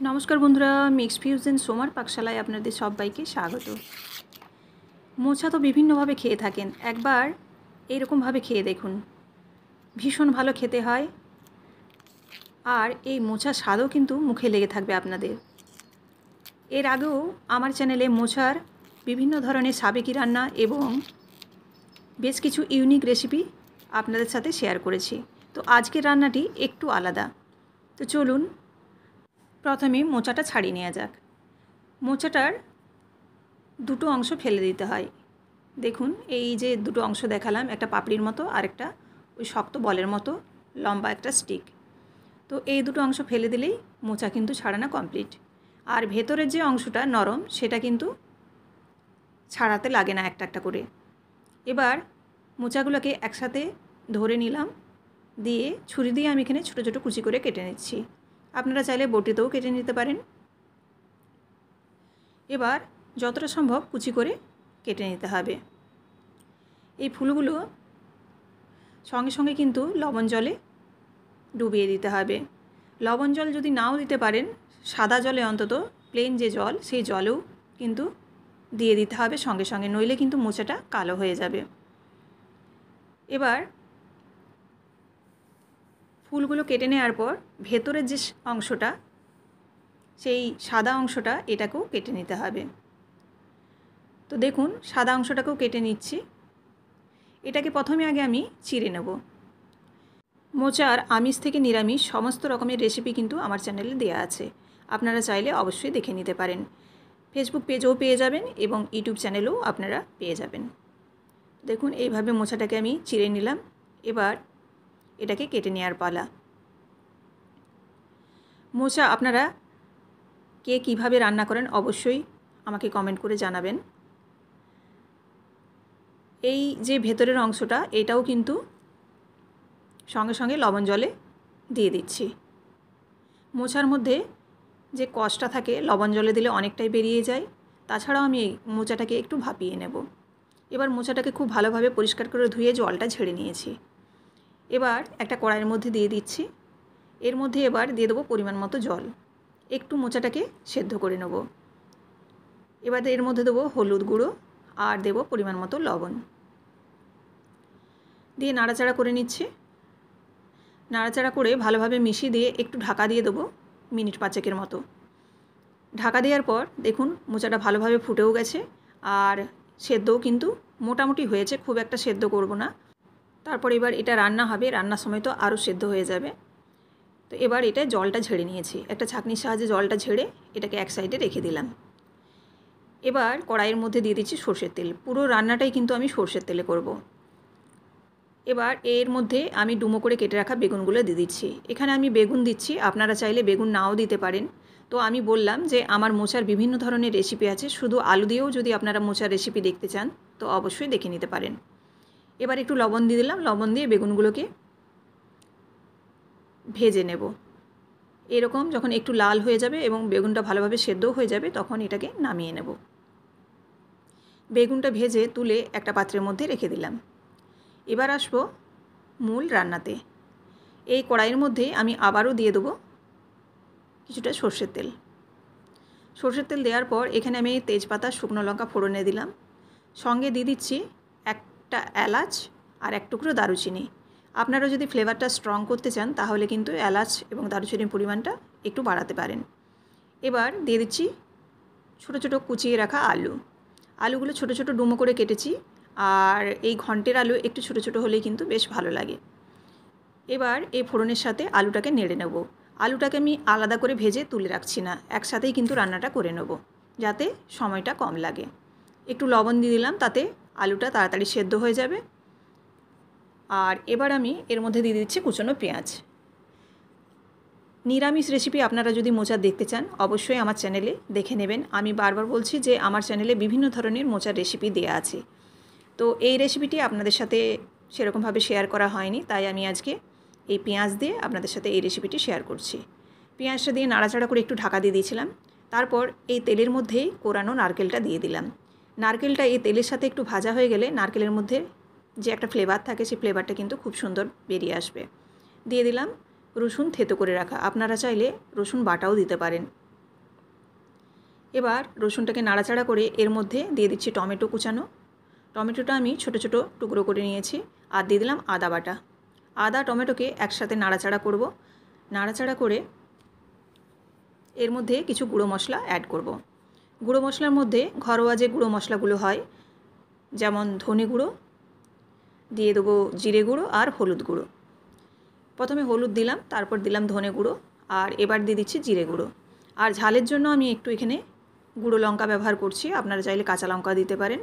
নমস্কার বন্ধুরা, mix fusion সোমার পাকশালায় আপনাদের সবাইকে স্বাগত। মোচা তো বিভিন্নভাবে খেয়ে থাকেন, একবার এইরকমভাবে খেয়ে দেখুন, ভীষণ ভালো খেতে হয়। আর এই মোচা স্বাদও কিন্তু মুখে লেগে থাকবে আপনাদের। এর আগেও আমার চ্যানেলে মোচার বিভিন্ন ধরনের সাবেকি রান্না এবং বেশ কিছু ইউনিক রেসিপি আপনাদের সাথে শেয়ার করেছি। তো আজকের রান্নাটি একটু আলাদা। তো চলুন প্রথমে মোচাটা ছাড়িয়ে নেওয়া যাক। মোচাটার দুটো অংশ ফেলে দিতে হয়। দেখুন, এই যে দুটো অংশ দেখালাম, একটা পাপড়ির মতো আর একটা ওই শক্ত বলের মতো লম্বা একটা স্টিক। তো এই দুটো অংশ ফেলে দিলেই মোচা কিন্তু ছাড়ানো কমপ্লিট। আর ভেতরের যে অংশটা নরম, সেটা কিন্তু ছাড়াতে লাগে না একটা একটা করে। এবার মোচাগুলোকে একসাথে ধরে নিলাম, দিয়ে ছুরি দিয়ে আমি এখানে ছোটো ছোটো কুচি করে কেটে নিচ্ছি। আপনারা চাইলে বটিতেও কেটে নিতে পারেন। এবার যতটা সম্ভব কুচি করে কেটে নিতে হবে। এই ফুলগুলো সঙ্গে সঙ্গে কিন্তু লবণ জলে ডুবিয়ে দিতে হবে। লবণ জল যদি নাও দিতে পারেন, সাদা জলে অন্তত প্লেন যে জল, সেই জলেও কিন্তু দিয়ে দিতে হবে সঙ্গে সঙ্গে, নইলে কিন্তু মোচাটা কালো হয়ে যাবে। এবার ফুলগুলো কেটে নেওয়ার পর ভেতরের যে অংশটা, সেই সাদা অংশটা, এটাকেও কেটে নিতে হবে। তো দেখুন, সাদা অংশটাকেও কেটে নিচ্ছি। এটাকে প্রথমে আগে আমি চিড়ে নেব। মোচার আমিষ থেকে নিরামিষ সমস্ত রকমের রেসিপি কিন্তু আমার চ্যানেলে দেওয়া আছে, আপনারা চাইলে অবশ্যই দেখে নিতে পারেন। ফেসবুক পেজেও পেয়ে যাবেন এবং ইউটিউব চ্যানেলেও আপনারা পেয়ে যাবেন। দেখুন, এইভাবে মোচাটাকে আমি চিড়ে নিলাম। এবার এটাকে কেটে নেওয়ার পালা। মোচা আপনারা কে কীভাবে রান্না করেন অবশ্যই আমাকে কমেন্ট করে জানাবেন। এই যে ভেতরের অংশটা, এটাও কিন্তু সঙ্গে সঙ্গে লবণ জলে দিয়ে দিচ্ছি। মোচার মধ্যে যে কষটা থাকে, লবণ জলে দিলে অনেকটাই বেরিয়ে যায়। তাছাড়াও আমি এই মোচাটাকে একটু ভাপিয়ে নেব। এবার মোচাটাকে খুব ভালোভাবে পরিষ্কার করে ধুয়ে জলটা ঝেড়ে নিয়েছি। এবার একটা কড়াইয়ের মধ্যে দিয়ে দিচ্ছি। এর মধ্যে এবার দিয়ে দেবো পরিমাণ মতো জল। একটু মোচাটাকে সেদ্ধ করে নেব। এবার এর মধ্যে দেবো হলুদ গুঁড়ো আর দেবো পরিমাণ মতো লবণ, দিয়ে নাড়াচাড়া করে নিচ্ছি। নাড়াচাড়া করে ভালোভাবে মিশিয়ে দিয়ে একটু ঢাকা দিয়ে দেবো মিনিট 5 মতো। ঢাকা দেওয়ার পর দেখুন, মোচাটা ভালোভাবে ফুটেও গেছে আর সেদ্ধও কিন্তু মোটামুটি হয়েছে, খুব একটা সেদ্ধ করব না। তারপর এবার এটা রান্না হবে, রান্নার সময় তো আরও সেদ্ধ হয়ে যাবে। তো এবার এটা জলটা ঝেড়ে নিয়েছি, একটা ছাঁকনির সাহায্যে জলটা ঝেড়ে এটাকে এক সাইডে রেখে দিলাম। এবার কড়াইয়ের মধ্যে দিয়ে দিচ্ছি সর্ষের তেল। পুরো রান্নাটাই কিন্তু আমি সর্ষের তেলে করব। এবার এর মধ্যে আমি ডুমো করে কেটে রাখা বেগুনগুলো দিয়ে দিচ্ছি। এখানে আমি বেগুন দিচ্ছি, আপনারা চাইলে বেগুন নাও দিতে পারেন। তো আমি বললাম যে আমার মোচার বিভিন্ন ধরনের রেসিপি আছে, শুধু আলু দিয়েও যদি আপনারা মোচার রেসিপি দেখতে চান তো অবশ্যই দেখে নিতে পারেন। এবার একটু লবণ দিয়ে দিলাম, লবণ দিয়ে বেগুনগুলোকে ভেজে নেব। এরকম যখন একটু লাল হয়ে যাবে এবং বেগুনটা ভালোভাবে সেদ্ধও হয়ে যাবে, তখন এটাকে নামিয়ে নেব। বেগুনটা ভেজে তুলে একটা পাত্রের মধ্যে রেখে দিলাম। এবার আসবো মূল রান্নাতে। এই কড়াইয়ের মধ্যে আমি আবারও দিয়ে দেবো কিছুটা সর্ষের তেল। সর্ষের তেল দেওয়ার পর এখানে আমি তেজপাতা, শুকনো লঙ্কা ফোড়নে দিলাম। সঙ্গে দিয়ে দিচ্ছি একটা এলাচ আর এক টুকরো দারুচিনি। আপনারা যদি ফ্লেভারটা স্ট্রং করতে চান তাহলে কিন্তু এলাচ এবং দারুচিনির পরিমাণটা একটু বাড়াতে পারেন। এবার দিয়ে দিচ্ছি ছোটো ছোটো কুচিয়ে রাখা আলু। আলুগুলো ছোটো ছোটো ডুমো করে কেটেছি, আর এই ঘন্টের আলু একটু ছোটো ছোটো হলেই কিন্তু বেশ ভালো লাগে। এবার এই ফোড়নের সাথে আলুটাকে নেড়ে নেব। আলুটাকে আমি আলাদা করে ভেজে তুলে রাখছি না, একসাথেই কিন্তু রান্নাটা করে নেব যাতে সময়টা কম লাগে। একটু লবণ দিয়ে দিলাম, তাতে আলুটা তাড়াতাড়ি সেদ্ধ হয়ে যাবে। আর এবার আমি এর মধ্যে দিয়ে দিচ্ছি কুচনো পেঁয়াজ। নিরামিষ রেসিপি আপনারা যদি মোচার দেখতে চান অবশ্যই আমার চ্যানেলে দেখে নেবেন। আমি বারবার বলছি যে আমার চ্যানেলে বিভিন্ন ধরনের মোচার রেসিপি দেওয়া আছে। তো এই রেসিপিটি আপনাদের সাথে সেরকমভাবে শেয়ার করা হয়নি, তাই আমি আজকে এই পেঁয়াজ দিয়ে আপনাদের সাথে এই রেসিপিটি শেয়ার করছি। পেঁয়াজটা দিয়ে নাড়াচাড়া করে একটু ঢাকা দিয়ে দিয়েছিলাম। তারপর এই তেলের মধ্যেই কোরানো নারকেলটা দিয়ে দিলাম। নারকেলটা এই তেলের সাথে একটু ভাজা হয়ে গেলে নারকেলের মধ্যে যে একটা ফ্লেভার থাকে, সেই ফ্লেভারটা কিন্তু খুব সুন্দর বেরিয়ে আসবে। দিয়ে দিলাম রসুন থেতো করে রাখা, আপনারা চাইলে রসুন বাটাও দিতে পারেন। এবার রসুনটাকে নাড়াচাড়া করে এর মধ্যে দিয়ে দিচ্ছি টমেটো কুচানো। টমেটোটা আমি ছোট ছোট টুকরো করে নিয়েছি। আর দিয়ে দিলাম আদা বাটা। আদা টমেটোকে একসাথে নাড়াচাড়া করব। নাড়াচাড়া করে এর মধ্যে কিছু গুঁড়ো মশলা অ্যাড করব। গুঁড়ো মশলার মধ্যে ঘরোয়া যে গুঁড়ো মশলাগুলো হয়, যেমন ধনে গুঁড়ো, দিয়ে দেবো জিরে গুঁড়ো আর হলুদ গুঁড়ো। প্রথমে হলুদ দিলাম, তারপর দিলাম ধনে গুঁড়ো, আর এবার দিয়ে দিচ্ছি জিরে গুঁড়ো। আর ঝালের জন্য আমি একটু এখানে গুঁড়ো লঙ্কা ব্যবহার করছি, আপনারা চাইলে কাঁচা লঙ্কা দিতে পারেন।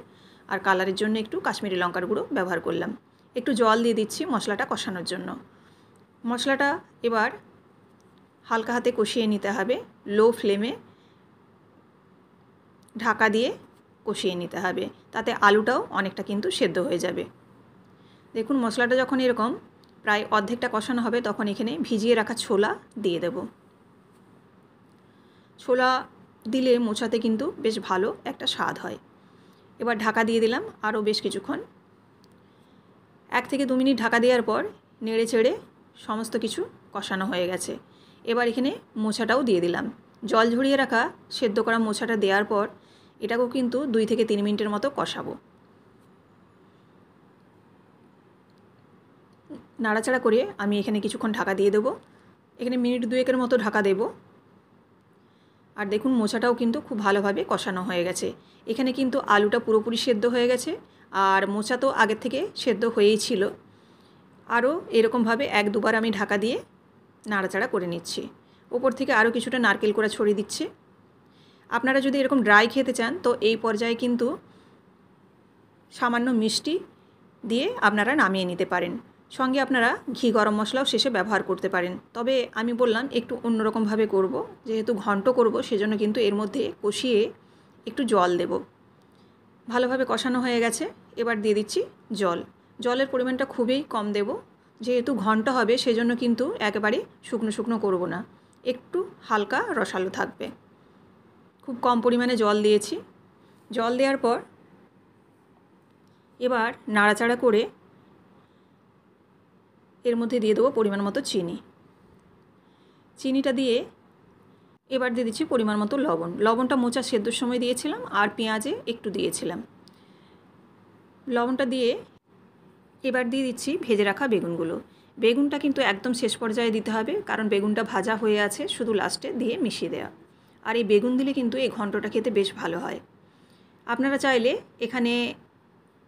আর কালারের জন্য একটু কাশ্মীরি লঙ্কার গুঁড়ো ব্যবহার করলাম। একটু জল দিয়ে দিচ্ছি মশলাটা কষানোর জন্য। মশলাটা এবার হালকা হাতে কষিয়ে নিতে হবে, লো ফ্লেমে ঢাকা দিয়ে কষিয়ে নিতে হবে, তাতে আলুটাও অনেকটা কিন্তু সেদ্ধ হয়ে যাবে। দেখুন মশলাটা যখন এরকম প্রায় অর্ধেকটা কষানো হবে, তখন এখানে ভিজিয়ে রাখা ছোলা দিয়ে দেব। ছোলা দিলে মোচাতে কিন্তু বেশ ভালো একটা স্বাদ হয়। এবার ঢাকা দিয়ে দিলাম আরও বেশ কিছুক্ষণ। 1 থেকে 2 মিনিট ঢাকা দেওয়ার পর নেড়ে চেড়ে সমস্ত কিছু কষানো হয়ে গেছে। এবার এখানে মোচাটাও দিয়ে দিলাম। জল ঝরিয়ে রাখা সেদ্ধ করা মোচাটা দেওয়ার পর এটাকেও কিন্তু 2 থেকে 3 মিনিটের মতো কষাবো। নাড়াচাড়া করে আমি এখানে কিছুক্ষণ ঢাকা দিয়ে দেবো। এখানে মিনিট 2-এর মতো ঢাকা দেব। আর দেখুন মোচাটাও কিন্তু খুব ভালোভাবে কষানো হয়ে গেছে। এখানে কিন্তু আলুটা পুরোপুরি সেদ্ধ হয়ে গেছে, আর মোচা তো আগের থেকে সেদ্ধ হয়েই ছিল। আরও এরকমভাবে 1-2 বার আমি ঢাকা দিয়ে নাড়াচাড়া করে নিচ্ছি। ওপর থেকে আরও কিছুটা নারকেল কোড়া ছড়িয়ে দিচ্ছি। আপনারা যদি এরকম ড্রাই খেতে চান, তো এই পর্যায়ে কিন্তু সামান্য মিষ্টি দিয়ে আপনারা নামিয়ে নিতে পারেন। সঙ্গে আপনারা ঘি গরম মশলাও শেষে ব্যবহার করতে পারেন। তবে আমি বললাম একটু অন্যরকমভাবে করব, যেহেতু ঘন্ট করব, সেজন্য কিন্তু এর মধ্যে কষিয়ে একটু জল দেব। ভালোভাবে কষানো হয়ে গেছে, এবার দিয়ে দিচ্ছি জল। জলের পরিমাণটা খুবই কম দেব, যেহেতু ঘন্ট হবে সেজন্য কিন্তু একেবারে শুকনো শুকনো করব না, একটু হালকা রসালো থাকবে। খুব কম পরিমাণে জল দিয়েছি। জল দেওয়ার পর এবার নাড়াচাড়া করে এর মধ্যে দিয়ে দেবো পরিমাণ মতো চিনি। চিনিটা দিয়ে এবার দিয়ে দিচ্ছি পরিমাণ মতো লবণ। লবণটা মোচা সেদ্ধর সময় দিয়েছিলাম, আর পেঁয়াজে একটু দিয়েছিলাম। লবণটা দিয়ে এবার দিয়ে দিচ্ছি ভেজে রাখা বেগুনগুলো। বেগুনটা কিন্তু একদম শেষ পর্যায়ে দিতে হবে, কারণ বেগুনটা ভাজা হয়ে আছে, শুধু লাস্টে দিয়ে মিশিয়ে দেওয়া। আর এই বেগুন দিলে কিন্তু এই ঘন্টটা খেতে বেশ ভালো হয়। আপনারা চাইলে এখানে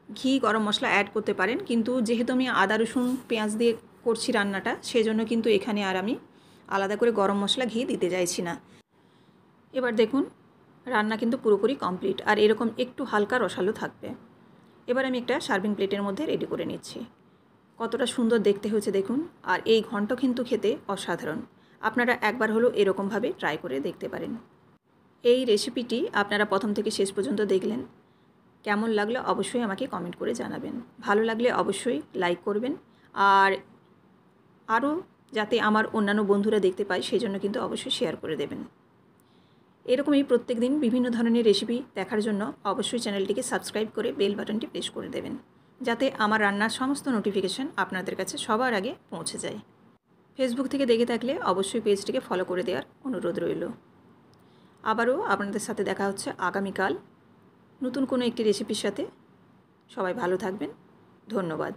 ঘি গরম মশলা অ্যাড করতে পারেন, কিন্তু যেহেতু আমি আদা রসুন পেঁয়াজ দিয়ে করছি রান্নাটা, সেজন্য কিন্তু এখানে আর আমি আলাদা করে গরম মশলা ঘি দিতে চাইছি না। এবার দেখুন রান্না কিন্তু পুরোপুরি কমপ্লিট, আর এরকম একটু হালকা রসালো থাকবে। এবার আমি একটা সার্ভিং প্লেটের মধ্যে রেডি করে নিচ্ছি। কতটা সুন্দর দেখতে হয়েছে দেখুন, আর এই ঘন্ট কিন্তু খেতে অসাধারণ। আপনারা একবার হলেও এরকমভাবে ট্রাই করে দেখতে পারেন। এই রেসিপিটি আপনারা প্রথম থেকে শেষ পর্যন্ত দেখলেন। কেমন লাগলো অবশ্যই আমাকে কমেন্ট করে জানাবেন। ভালো লাগলে অবশ্যই লাইক করবেন, আর আরও যাতে আমার অন্যান্য বন্ধুরা দেখতে পায় সেই জন্য কিন্তু অবশ্যই শেয়ার করে দেবেন। এরকমই প্রত্যেক দিন বিভিন্ন ধরনের রেসিপি দেখার জন্য অবশ্যই চ্যানেলটিকে সাবস্ক্রাইব করে বেল বাটনটি প্রেস করে দেবেন, যাতে আমার রান্নার সমস্ত নোটিফিকেশান আপনাদের কাছে সবার আগে পৌঁছে যায়। ফেসবুক থেকে দেখে থাকলে অবশ্যই পেজটিকে ফলো করে দেওয়ার অনুরোধ রইল। আবারও আপনাদের সাথে দেখা হচ্ছে আগামীকাল নতুন কোনো একটি রেসিপির সাথে। সবাই ভালো থাকবেন। ধন্যবাদ।